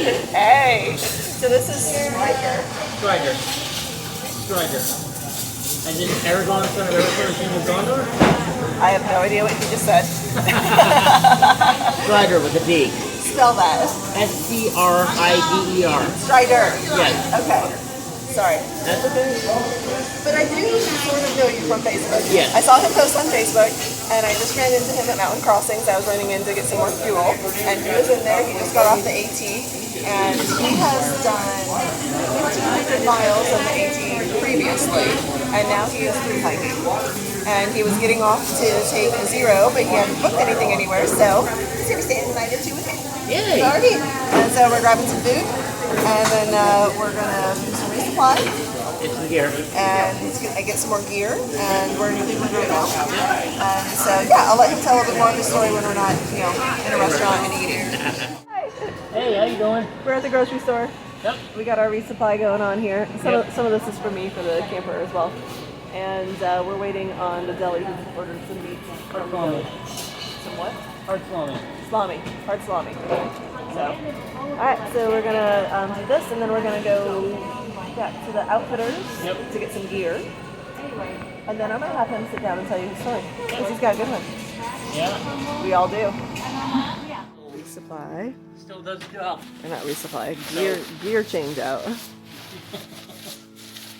Hey! So this is Striker. Striker. And then Eric on son of Eric King of Gondor? I have no idea what you just said. Strider with a D. Spell that. S-C-R-I-D-E-R. Strider. Yes. Okay. Sorry. That's okay. But I do sort of know you from Facebook. Yes. I saw him post on Facebook, and I just ran into him at Mountain Crossings. I was running in to get some more fuel, and he was in there. He just got off the AT, and he has done 1,500 miles on the AT previously, and now he is thru-hiking. And he was getting off to take a zero, but he hadn't booked anything anywhere, so he's going to be staying the night or two with me. Yay! Alrighty. And so we're grabbing some food, and then we're going to do some resupply. Get some gear. And I get some more gear, and we're in Cleveland right now. And so, yeah, I'll let him tell a bit more of the story when we're not, in a restaurant and eating. Hey, how you doing? We're at the grocery store. Yep. We got our resupply going on here. Some of this is for me, for the camper as well. And we're waiting on the deli who ordered some meat. Hard salami. Some what? Hard salami. Salami. Hard salami. So, alright, so we're going to do this, and then we're going to go to the outfitters to get some gear. And then I'm going to have him sit down and tell you his story. Because he's got a good one. Yeah. We all do. Resupply. Still does the job. Or not resupply. Gear change out.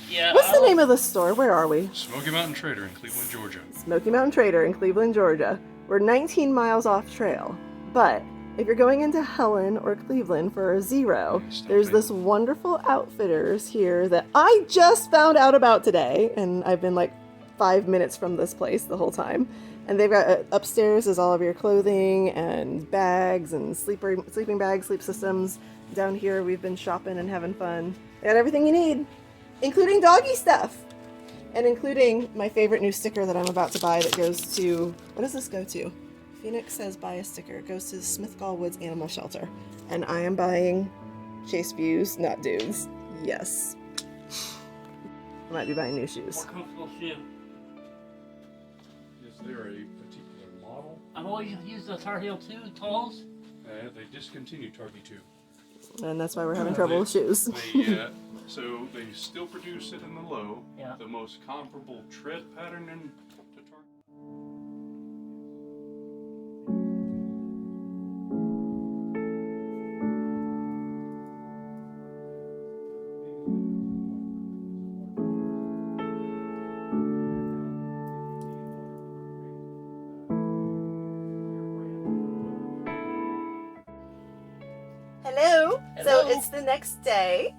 Yeah. What's the name of the store? Where are we? Smoky Mountain Trader in Cleveland, Georgia. Smoky Mountain Trader in Cleveland, Georgia. We're 19 miles off trail. But if you're going into Helen or Cleveland for a zero, there's this wonderful outfitters here that I just found out about today. And I've been like 5 minutes from this place the whole time. And they've got upstairs is all of your clothing and bags and sleeping bags, sleep systems. Down here we've been shopping and having fun. They got everything you need, including doggy stuff. And including my favorite new sticker that I'm about to buy that goes to, what does this go to? Phoenix says buy a sticker. It goes to the Smithgall Woods Animal Shelter. And I am buying Chase Views, not dudes. Yes. I might be buying new shoes. More comfortable shoe. Is there a particular model? I've always used the Tar Heel 2 talls. They discontinued Target 2. And that's why we're having trouble with shoes. So they still produce it in the low. Yeah. The most comparable tread pattern to Target. Hello. Hello. So it's the next day,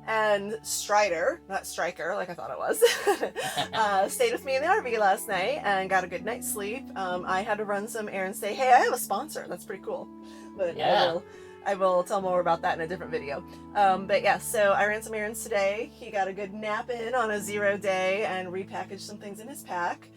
and Strider, not Striker like I thought it was, stayed with me in the RV last night and got a good night's sleep. I had to run some errands today. Hey, I have a sponsor. That's pretty cool. But Yeah. I will tell more about that in a different video. But yeah, so I ran some errands today. He got a good nap in on a zero day and repackaged some things in his pack.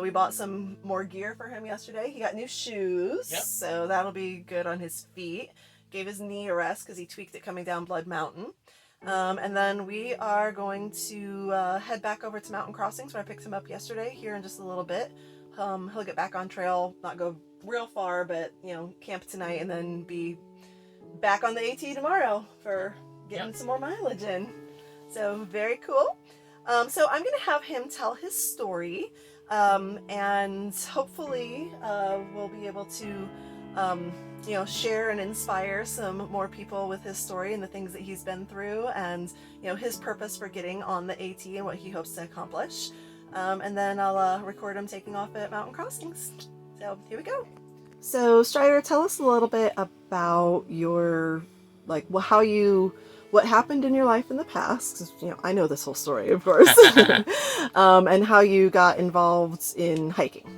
We bought some more gear for him yesterday. He got new shoes, so that'll be good on his feet. Gave his knee a rest because he tweaked it coming down Blood Mountain. And then we are going to head back over to Mountain Crossings where I picked him up yesterday here in just a little bit. He'll get back on trail, not go real far, but camp tonight and then be back on the AT tomorrow for getting some more mileage in. So very cool. So I'm going to have him tell his story, and hopefully we'll be able to share and inspire some more people with his story and the things that he's been through, and his purpose for getting on the AT and what he hopes to accomplish. And then I'll record him taking off at Mountain Crossings. So here we go. So Strider, tell us a little bit about your, what happened in your life in the past, 'cause, I know this whole story, of course, and how you got involved in hiking.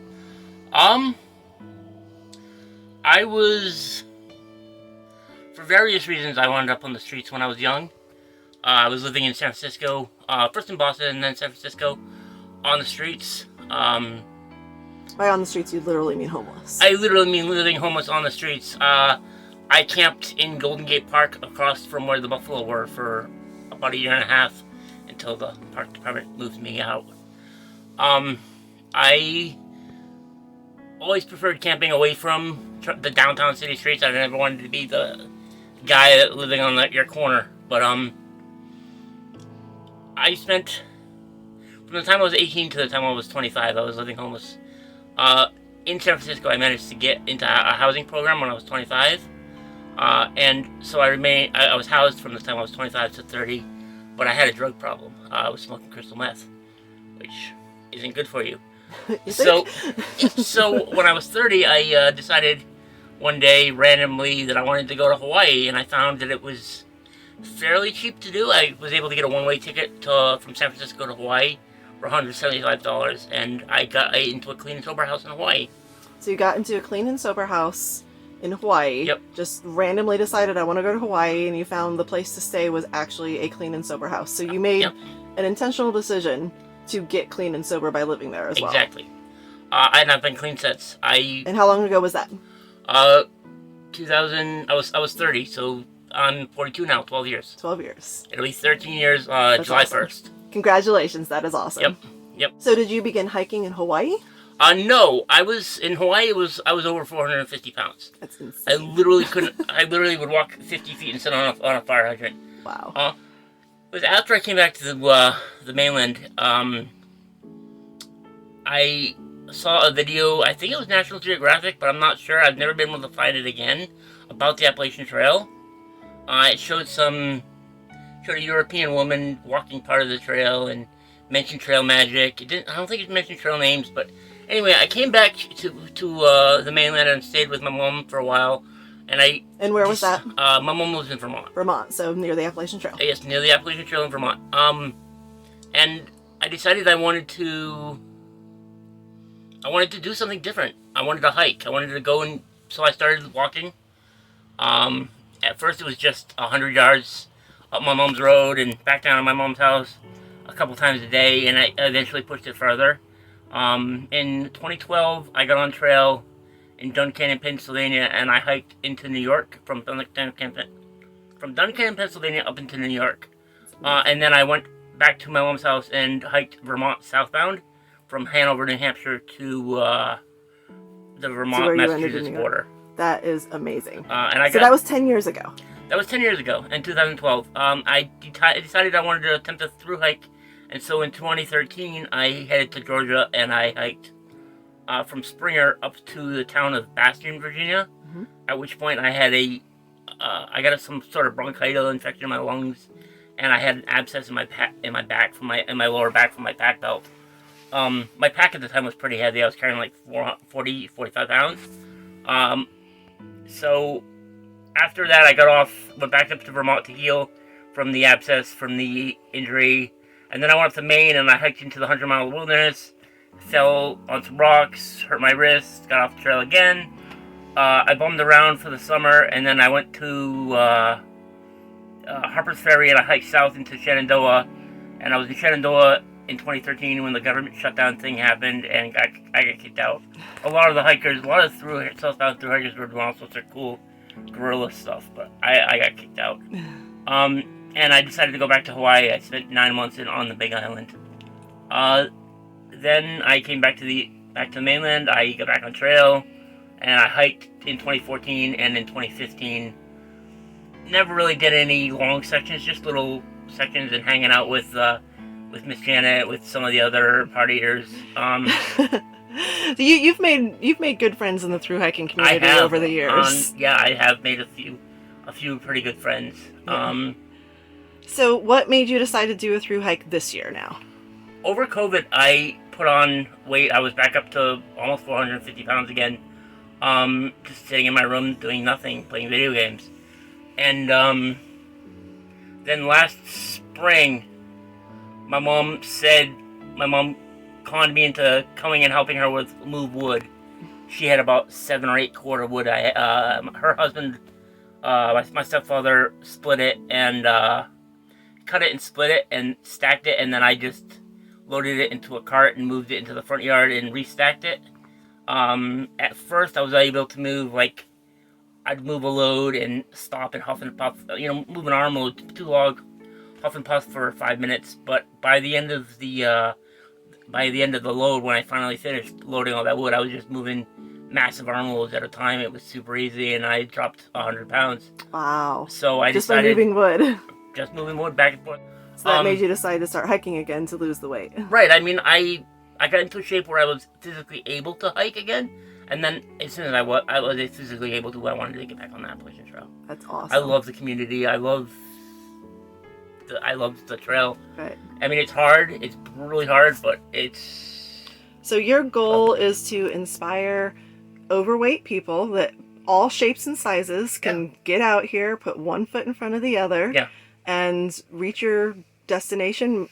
I was, for various reasons, I wound up on the streets when I was young. I was living in San Francisco, first in Boston and then San Francisco, on the streets. By on the streets, you literally mean homeless. I literally mean living homeless on the streets. I camped in Golden Gate Park across from where the buffalo were for about a year and a half until the park department moved me out. I always preferred camping away from the downtown city streets. I never wanted to be the guy living on your corner. But I spent, from the time I was 18 to the time I was 25, I was living homeless. In San Francisco, I managed to get into a housing program when I was 25. And so I was housed from the time I was 25 to 30, but I had a drug problem. I was smoking crystal meth, which isn't good for you. So when I was 30, I decided one day randomly that I wanted to go to Hawaii, and I found that it was fairly cheap to do. I was able to get a one-way ticket from San Francisco to Hawaii for $175, and I got into a clean and sober house in Hawaii. So you got into a clean and sober house in Hawaii. Yep. Just randomly decided I want to go to Hawaii, and you found the place to stay was actually a clean and sober house. So you made an intentional decision to get clean and sober by living there as well. Exactly. I've not been clean since. And how long ago was that? 2000. I was 30, so I'm 42 now. 12 years. 12 years. It'll be 13 years. July awesome. 1st. Congratulations, that is awesome. Yep. So did you begin hiking in Hawaii? No, I was in Hawaii. I was over 450 pounds. That's insane. I literally couldn't. I literally would walk 50 feet and sit on a fire hydrant. Wow. It was after I came back to the mainland. I saw a video. I think it was National Geographic, but I'm not sure. I've never been able to find it again, about the Appalachian Trail. It showed a European woman walking part of the trail and mentioned trail magic. I don't think it mentioned trail names, but anyway, I came back to the mainland and stayed with my mom for a while. And where was that? My mom lives in Vermont. Vermont, so near the Appalachian Trail. Yes, near the Appalachian Trail in Vermont. And I decided I wanted to do something different. I wanted to hike. I wanted to go, and so I started walking. At first it was just 100 yards up my mom's road and back down to my mom's house a couple times a day, and I eventually pushed it further. In 2012, I got on trail in Duncannon, Pennsylvania, and I hiked into New York from Duncannon, Pennsylvania up into New York. And then I went back to my mom's house and hiked Vermont southbound from Hanover, New Hampshire to the Vermont-Massachusetts border. That is amazing. So that was 10 years ago. That was 10 years ago, in 2012. I decided I wanted to attempt a thru-hike, and so in 2013, I headed to Georgia, and I hiked from Springer up to the town of Bastion, Virginia, at which point I had I got some sort of bronchitis infection in my lungs, and I had an abscess in my back, in my lower back from my pack belt. My pack at the time was pretty heavy. I was carrying like 45 pounds. So after that, I got off, went back up to Vermont to heal from the abscess, from the injury, and then I went up to Maine and I hiked into the 100-mile wilderness, fell on some rocks, hurt my wrist, got off the trail again. I bummed around for the summer, and then I went to Harper's Ferry and I hiked south into Shenandoah, and I was in Shenandoah in 2013 when the government shutdown thing happened, and I got kicked out. A lot of southbound thru-hikers were doing all sorts of cool guerrilla stuff, but I got kicked out. And I decided to go back to Hawaii. I spent 9 months on the Big Island. Then I came back to the mainland. I got back on trail, and I hiked in 2014 and in 2015. Never really did any long sections, just little sections, and hanging out with Miss Janet, with some of the other partiers. So you've made good friends in the thru-hiking community over the years. I have made a few pretty good friends. Yeah. So what made you decide to do a thru-hike this year now? Over COVID, I put on weight. I was back up to almost 450 pounds again. Just sitting in my room doing nothing, playing video games. And then last spring, my mom conned me into coming and helping her move wood. She had about 7 or 8 cord of wood. Her husband, my stepfather, split it and cut it and split it and stacked it, and then I just loaded it into a cart and moved it into the front yard and restacked it. At first, I was able to move, like, I'd move a load and stop and huff and puff, move an arm load, 2 log, huff and puff for 5 minutes. But by the end of the load, when I finally finished loading all that wood, I was just moving massive arm loads at a time. It was super easy, and I dropped 100 pounds. Wow. So I Just decided... by moving wood. Just moving wood back and forth. So that made you decide to start hiking again to lose the weight. Right. I mean, I got into a shape where I was physically able to hike again. And then as soon as I was physically able to, I wanted to get back on the Appalachian Trail. That's awesome. I love the community. I love the trail. Right. I mean, it's hard. It's brutally hard, but it's... So your goal is to inspire overweight people that all shapes and sizes can get out here, put one foot in front of the other, and reach your destination.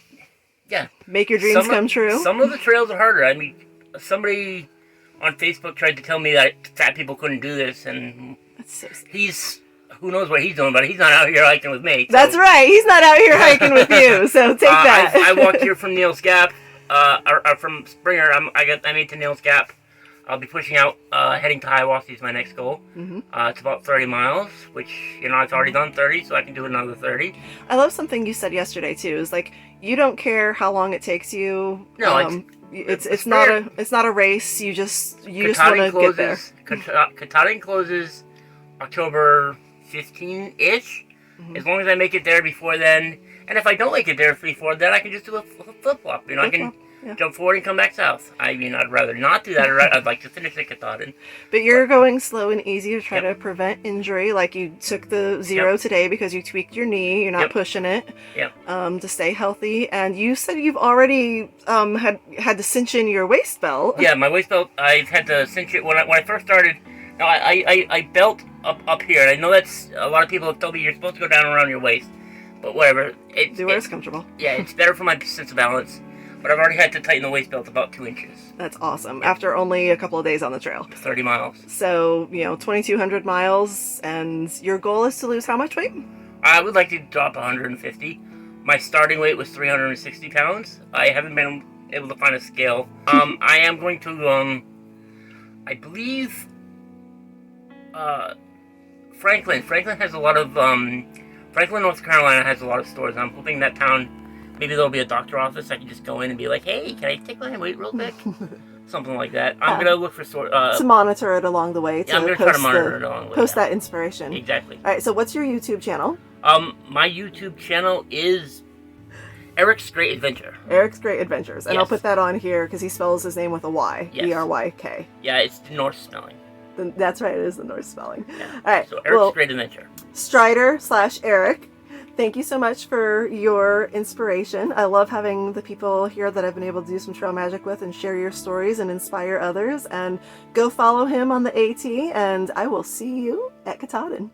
Yeah. Make your dreams come true. Some of the trails are harder. I mean, somebody on Facebook tried to tell me that fat people couldn't do this, and That's so sad. who knows what he's doing, but he's not out here hiking with me. So. That's right. He's not out here hiking with you, so take that. I walk here from Neal's Gap, or from Springer. I made to Neal's Gap. I'll be pushing out, heading to Hiawassee is my next goal. It's about 30 miles, which, I've already done 30, so I can do another 30. I love something you said yesterday, too, is like, you don't care how long it takes you. No, it's not a race. You just want to get there. Katahdin closes October 15-ish. As long as I make it there before then, and if I don't make it there before then, I can just do a flip-flop. I can jump forward and come back south. I mean, I'd rather not do that. I'd like to finish at Katahdin. But you're going slow and easy to try to prevent injury. Like you took the 0 today because you tweaked your knee. You're not pushing it. To stay healthy. And you said you've already had to cinch in your waist belt. Yeah, my waist belt. I've had to cinch it when I first started. Now I belt up here. And I know that's a lot of people have told me you're supposed to go down around your waist, but whatever. Do where it's comfortable. Yeah, it's better for my sense of balance. But I've already had to tighten the waist belt about 2 inches. That's awesome. After only a couple of days on the trail. 30 miles. So, 2,200 miles, and your goal is to lose how much weight? I would like to drop 150. My starting weight was 360 pounds. I haven't been able to find a scale. I am going to, I believe, Franklin. Franklin has a lot of, Franklin, North Carolina has a lot of stores. I'm hoping that town... Maybe there'll be a doctor office. I can just go in and be like, hey, can I take my weight real quick? Something like that. I'm going to look for... to monitor it along the way. I'm going to try to monitor it along the way. Post that inspiration. Exactly. All right, so what's your YouTube channel? My YouTube channel is Eryk's Great Adventure. Eryk's Great Adventures. And I'll put that on here because he spells his name with a Y. Yes. Eryk. Yeah, it's the Norse spelling. That's right, it is the Norse spelling. Yeah. All right. So Eryk's Great Adventure. Strider/Eryk. Thank you so much for your inspiration. I love having the people here that I've been able to do some trail magic with and share your stories and inspire others. And go follow him on the AT, and I will see you at Katahdin.